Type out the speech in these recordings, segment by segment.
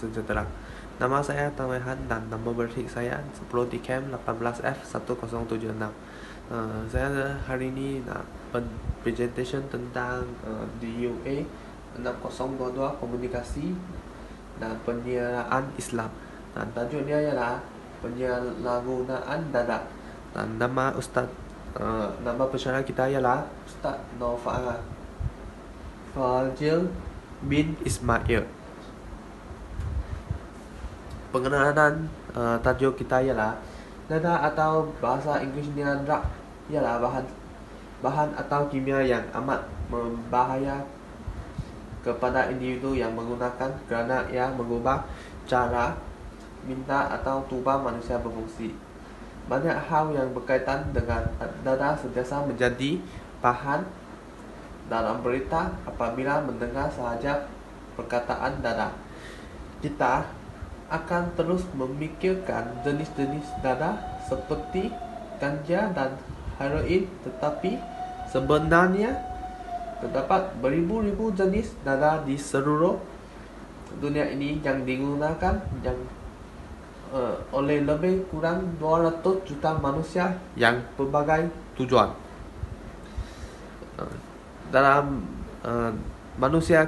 Sejahtera. Nama saya Tamehan dan nomor bertik saya 10 DKM 18F1076. Saya hari ini nak presentation tentang DUA 6022 komunikasi dan penyiaran Islam. Dan tajuknya ialah penyalahgunaan dada. Dan nama nama pensyarah kita ialah Ustaz Noval Fazil bin Ismail. Pengenalan tajuk kita ialah dada atau bahasa Inggerisnya drug ialah bahan atau kimia yang amat membahaya kepada individu yang menggunakan kerana ia mengubah cara minta atau tubuh manusia berfungsi. Banyak hal yang berkaitan dengan dada sentiasa menjadi bahan dalam berita apabila mendengar sahaja perkataan dada. Kita akan terus memikirkan jenis-jenis dada seperti ganja dan heroin, tetapi sebenarnya terdapat beribu-ribu jenis dada di seluruh dunia ini yang digunakan oleh lebih kurang 200 juta manusia yang berbagai tujuan. Dalam manusia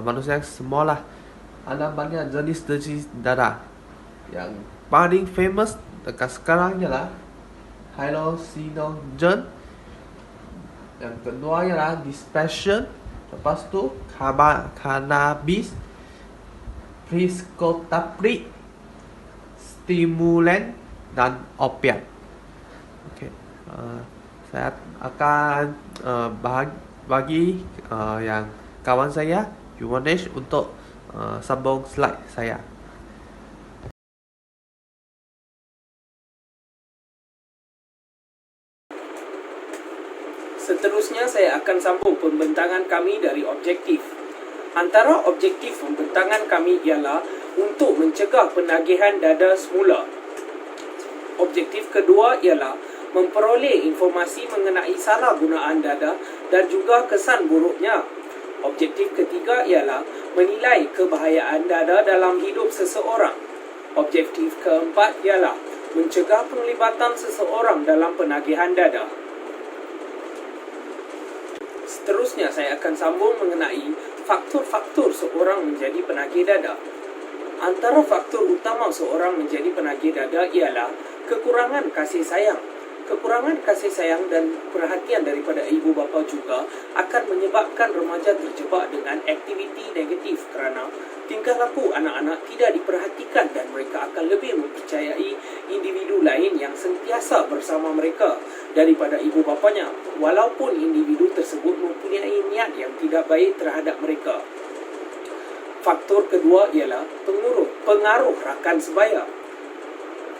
manusia semualah ada banyak jenis-jenis dada. Yang paling famous dekat sekarang ialah hallucinogen. Yang kedua ialah dispersion. Lepas tu cannabis, psikotropik, stimulan dan opiat. Okay. Saya akan bagi yang kawan saya Yuwanesh untuk sambung slide saya. Seterusnya saya akan sambung pembentangan kami dari objektif. Antara objektif pembentangan kami ialah untuk mencegah penagihan dada semula. Objektif kedua ialah memperoleh informasi mengenai salah gunaan dada dan juga kesan buruknya. Objektif ketiga ialah menilai kebahayaan dada dalam hidup seseorang. Objektif keempat ialah mencegah penglibatan seseorang dalam penagihan dada. Seterusnya saya akan sambung mengenai faktor-faktor seorang menjadi penagih dada. Antara faktor utama seorang menjadi penagih dada ialah kekurangan kasih sayang. Kekurangan kasih sayang dan perhatian daripada ibu bapa juga akan menyebabkan remaja terjebak dengan aktiviti negatif kerana tingkah laku anak-anak tidak diperhatikan dan mereka akan lebih mempercayai individu lain yang sentiasa bersama mereka daripada ibu bapanya, walaupun individu tersebut mempunyai niat yang tidak baik terhadap mereka. Faktor kedua ialah pengaruh rakan sebaya.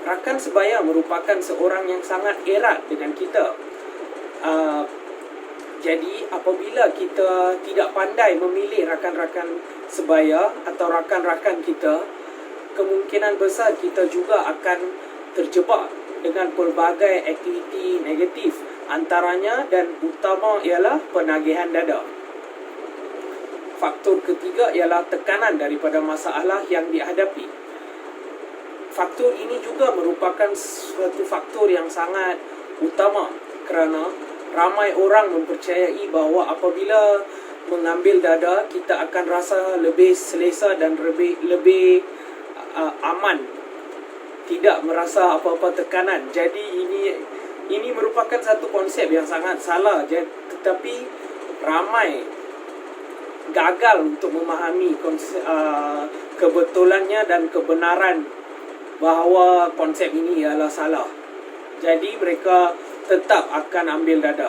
Rakan sebaya merupakan seorang yang sangat erat dengan kita. Jadi apabila kita tidak pandai memilih rakan-rakan sebaya atau rakan-rakan kita, kemungkinan besar kita juga akan terjebak dengan pelbagai aktiviti negatif. Antaranya dan utama ialah penagihan dada. Faktor ketiga ialah tekanan daripada masalah yang dihadapi. Faktor ini juga merupakan suatu faktor yang sangat utama kerana ramai orang mempercayai bahawa apabila mengambil dada kita akan rasa lebih selesa dan lebih aman, tidak merasa apa-apa tekanan. Jadi ini merupakan satu konsep yang sangat salah, tetapi ramai gagal untuk memahami kebetulannya dan kebenaran bahawa konsep ini ialah salah. Jadi mereka tetap akan ambil dada.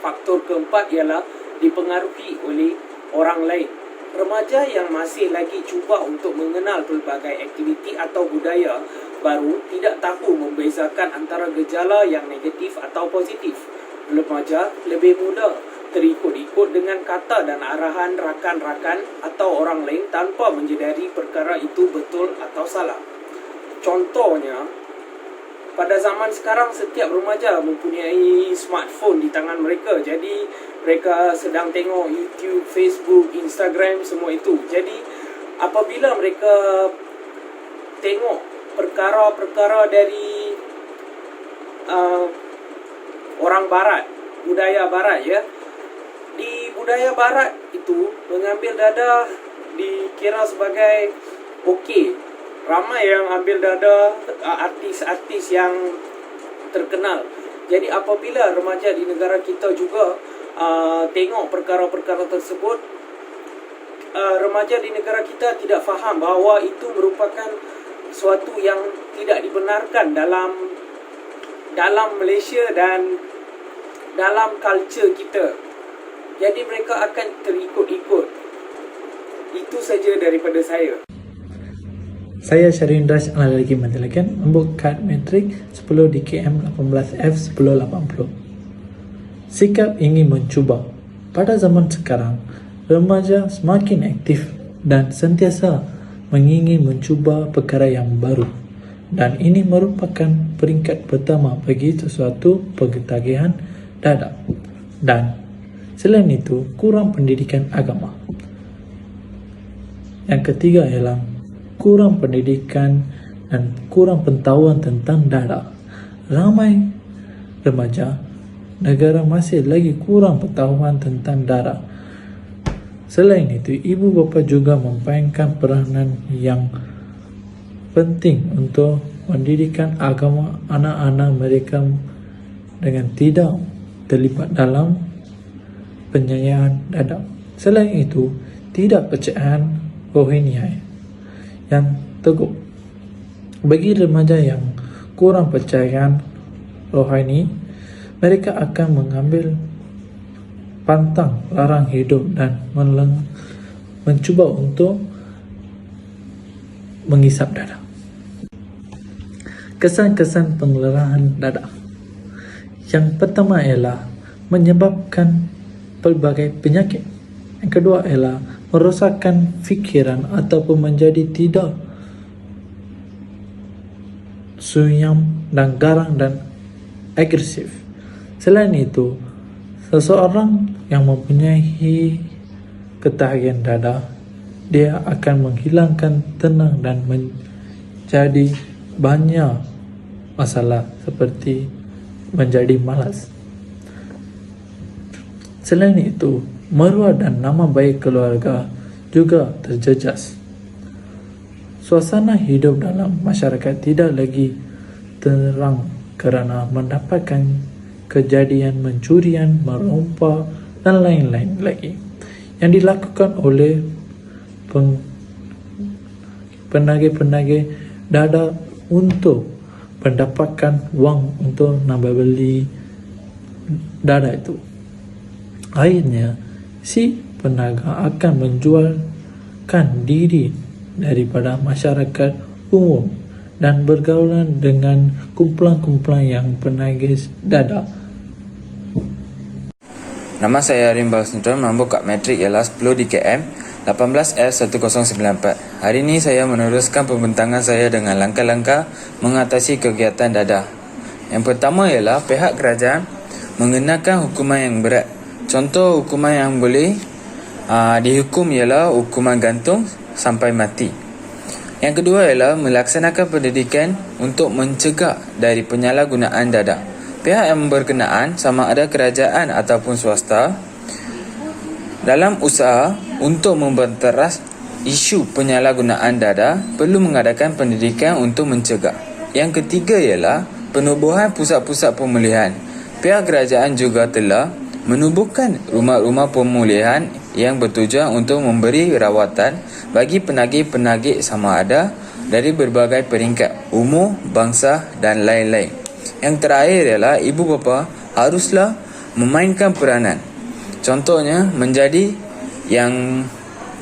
Faktor keempat ialah dipengaruhi oleh orang lain. Remaja yang masih lagi cuba untuk mengenal pelbagai aktiviti atau budaya baru tidak tahu membezakan antara gejala yang negatif atau positif. Remaja lebih mudah terikut-ikut dengan kata dan arahan rakan-rakan atau orang lain tanpa menyedari perkara itu betul atau salah. Contohnya, pada zaman sekarang setiap remaja mempunyai smartphone di tangan mereka. Jadi mereka sedang tengok YouTube, Facebook, Instagram, semua itu. Jadi apabila mereka tengok perkara-perkara dari orang barat, budaya barat ya. Di budaya barat itu mengambil dadah dikira sebagai okey. Ramai yang ambil dadah artis-artis yang terkenal. Jadi apabila remaja di negara kita juga tengok perkara-perkara tersebut, remaja di negara kita tidak faham bahawa itu merupakan suatu yang tidak dibenarkan dalam Malaysia dan dalam culture kita. Jadi mereka akan terikut-ikut. Itu saja daripada saya. Saya Syahrin Raj lagi menjelakan untuk kad metrik 10 DKM 18F 1080. Sikap ingin mencuba. Pada zaman sekarang, remaja semakin aktif dan sentiasa mengingin mencuba perkara yang baru. Dan ini merupakan peringkat pertama bagi sesuatu pengetagihan dadah. Dan selain itu, kurang pendidikan agama. Yang ketiga ialah kurang pendidikan dan kurang pengetahuan tentang dadah. Ramai remaja negara masih lagi kurang pengetahuan tentang dadah. Selain itu, ibu bapa juga memainkan peranan yang penting untuk pendidikan agama anak-anak mereka dengan tidak terlibat dalam penyayaan dadah. Selain itu, tidak percayaan rohaniah yang teguh. Bagi remaja yang kurang percayaan rohani, mereka akan mengambil pantang larang hidup dan mencuba untuk menghisap dadah. Kesan-kesan pengelaran dadah. Yang pertama ialah menyebabkan pelbagai penyakit. Yang kedua ialah merosakkan fikiran ataupun menjadi tidak suyam dan garang dan agresif. Selain itu, seseorang yang mempunyai ketagihan dadah, dia akan menghilangkan tenang dan menjadi banyak masalah seperti menjadi malas. Selain itu, maruah dan nama baik keluarga juga terjejas. Suasana hidup dalam masyarakat tidak lagi terang kerana mendapatkan kejadian mencurian, merompak dan lain-lain lagi yang dilakukan oleh penagih-penagih dadah untuk mendapatkan wang untuk nambah beli dadah itu. Akhirnya, si penaga akan menjualkan diri daripada masyarakat umum dan bergaulan dengan kumpulan-kumpulan yang penagih dadah. Nama saya Rimbal Sintron, nombor kad metrik ialah 10 DKM 18F1094. Hari ini saya meneruskan pembentangan saya dengan langkah-langkah mengatasi kegiatan dadah. Yang pertama ialah pihak kerajaan mengenakan hukuman yang berat. Contoh hukuman yang boleh dihukum ialah hukuman gantung sampai mati. Yang kedua ialah melaksanakan pendidikan untuk mencegah dari penyalahgunaan dadah. Pihak yang berkenaan, sama ada kerajaan ataupun swasta, dalam usaha untuk membenteras isu penyalahgunaan dadah, perlu mengadakan pendidikan untuk mencegah. Yang ketiga ialah penubuhan pusat-pusat pemulihan. Pihak kerajaan juga telah menubuhkan rumah-rumah pemulihan yang bertujuan untuk memberi rawatan bagi penagih-penagih sama ada dari berbagai peringkat, umur, bangsa dan lain-lain. Yang terakhir ialah ibu bapa haruslah memainkan peranan. Contohnya menjadi yang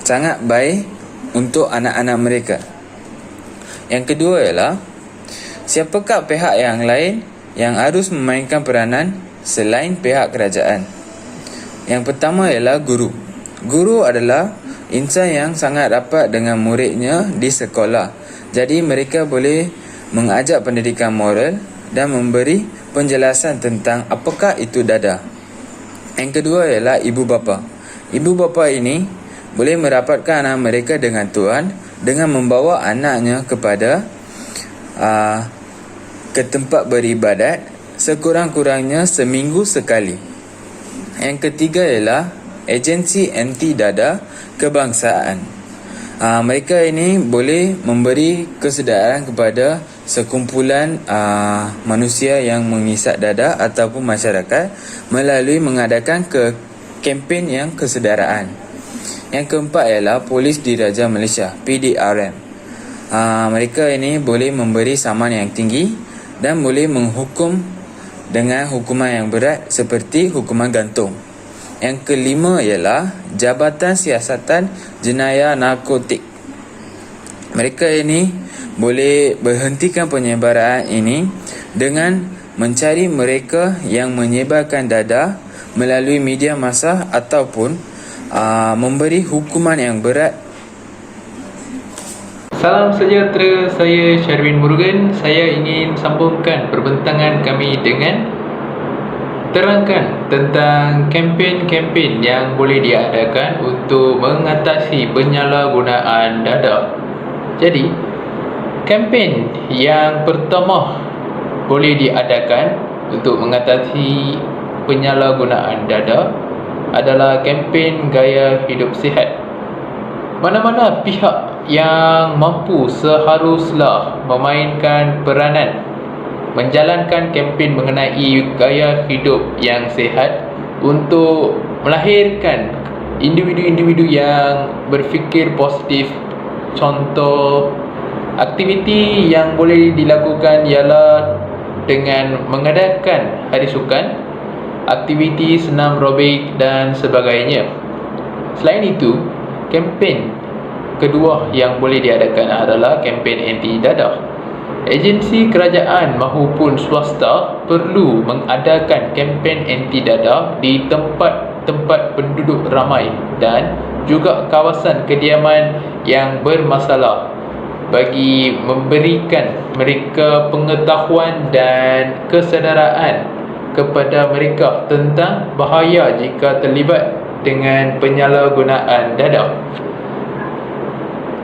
sangat baik untuk anak-anak mereka. Yang kedua ialah siapakah pihak yang lain yang harus memainkan peranan selain pihak kerajaan. Yang pertama ialah guru. Guru adalah insan yang sangat rapat dengan muridnya di sekolah. Jadi mereka boleh mengajak pendidikan moral dan memberi penjelasan tentang apakah itu dadah. Yang kedua ialah ibu bapa. Ibu bapa ini boleh merapatkan anak mereka dengan Tuhan dengan membawa anaknya ke tempat beribadat sekurang-kurangnya seminggu sekali. Yang ketiga ialah agensi anti dada kebangsaan. Mereka ini boleh memberi kesedaran kepada sekumpulan manusia yang mengisap dada ataupun masyarakat melalui mengadakan kempen yang kesedaraan. Yang keempat ialah Polis Diraja Malaysia, PDRM. Mereka ini boleh memberi saman yang tinggi dan boleh menghukum dengan hukuman yang berat seperti hukuman gantung. Yang kelima ialah Jabatan Siasatan Jenayah Narkotik. Mereka ini boleh berhentikan penyebaran ini dengan mencari mereka yang menyebarkan dada melalui media massa ataupun memberi hukuman yang berat. Salam sejahtera, saya Sharwin Murugan. Saya ingin sambungkan perbincangan kami dengan terangkan tentang kempen-kempen yang boleh diadakan untuk mengatasi penyalahgunaan dada. Jadi, kempen yang pertama boleh diadakan untuk mengatasi penyalahgunaan dada adalah kempen gaya hidup sihat. Mana-mana pihak yang mampu seharuslah memainkan peranan menjalankan kempen mengenai gaya hidup yang sihat untuk melahirkan individu-individu yang berfikir positif. Contoh aktiviti yang boleh dilakukan ialah dengan mengadakan hari sukan, aktiviti senam aerobik dan sebagainya. Selain itu, kempen kedua yang boleh diadakan adalah kempen anti dadah. Agensi kerajaan maupun swasta perlu mengadakan kempen anti dadah di tempat-tempat penduduk ramai dan juga kawasan kediaman yang bermasalah bagi memberikan mereka pengetahuan dan kesedaraan kepada mereka tentang bahaya jika terlibat dengan penyalahgunaan dadah.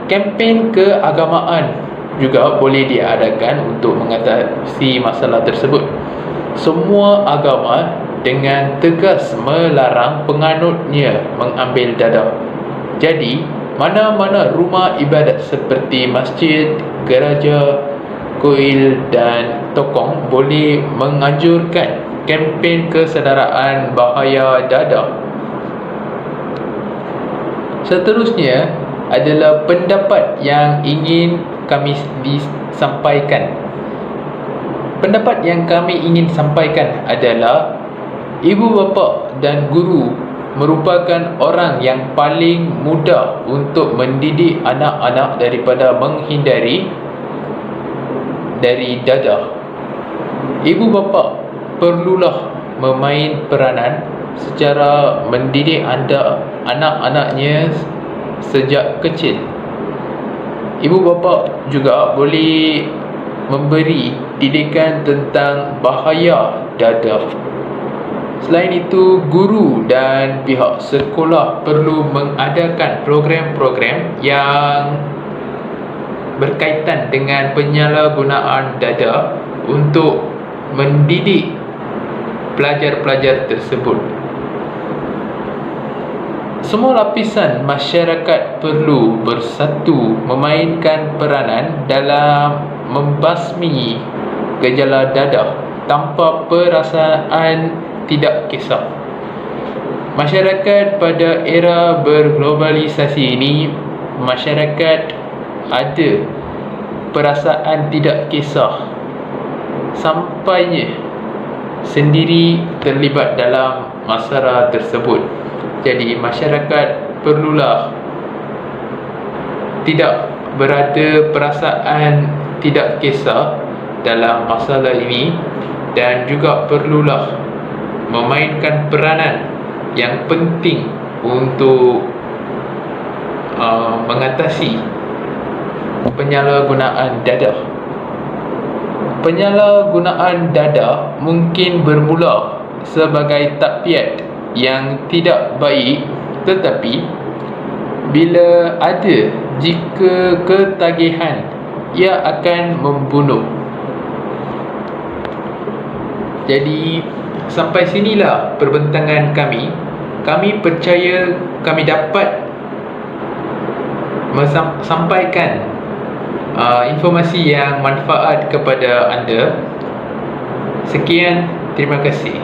Kempen keagamaan juga boleh diadakan untuk mengatasi masalah tersebut. Semua agama dengan tegas melarang penganutnya mengambil dadah. Jadi, mana-mana rumah ibadat seperti masjid, gereja, kuil dan tokong boleh menganjurkan kempen kesedaraan bahaya dadah. Seterusnya adalah pendapat yang ingin kami disampaikan. Pendapat yang kami ingin sampaikan adalah ibu bapa dan guru merupakan orang yang paling mudah untuk mendidik anak-anak daripada menghindari dari dadah. Ibu bapa perlulah memain peranan secara mendidik anak-anaknya sejak kecil. Ibu bapa juga boleh memberi didikan tentang bahaya dadah. Selain itu, guru dan pihak sekolah perlu mengadakan program-program yang berkaitan dengan penyalahgunaan dadah untuk mendidik pelajar-pelajar tersebut. Semua lapisan masyarakat perlu bersatu memainkan peranan dalam membasmi gejala dadah tanpa perasaan tidak kisah. Masyarakat pada era berglobalisasi ini, masyarakat ada perasaan tidak kisah sampainya sendiri terlibat dalam masalah tersebut. Jadi masyarakat perlulah tidak berada perasaan tidak kisah dalam masalah ini dan juga perlulah memainkan peranan yang penting untuk mengatasi penyalahgunaan dadah. Penyalahgunaan dadah mungkin bermula sebagai takpiat yang tidak baik, tetapi Bila ada, jika ketagihan, ia akan membunuh. Jadi sampai sinilah perbincangan kami. Kami percaya kami dapat sampaikan informasi yang manfaat kepada anda. Sekian, terima kasih.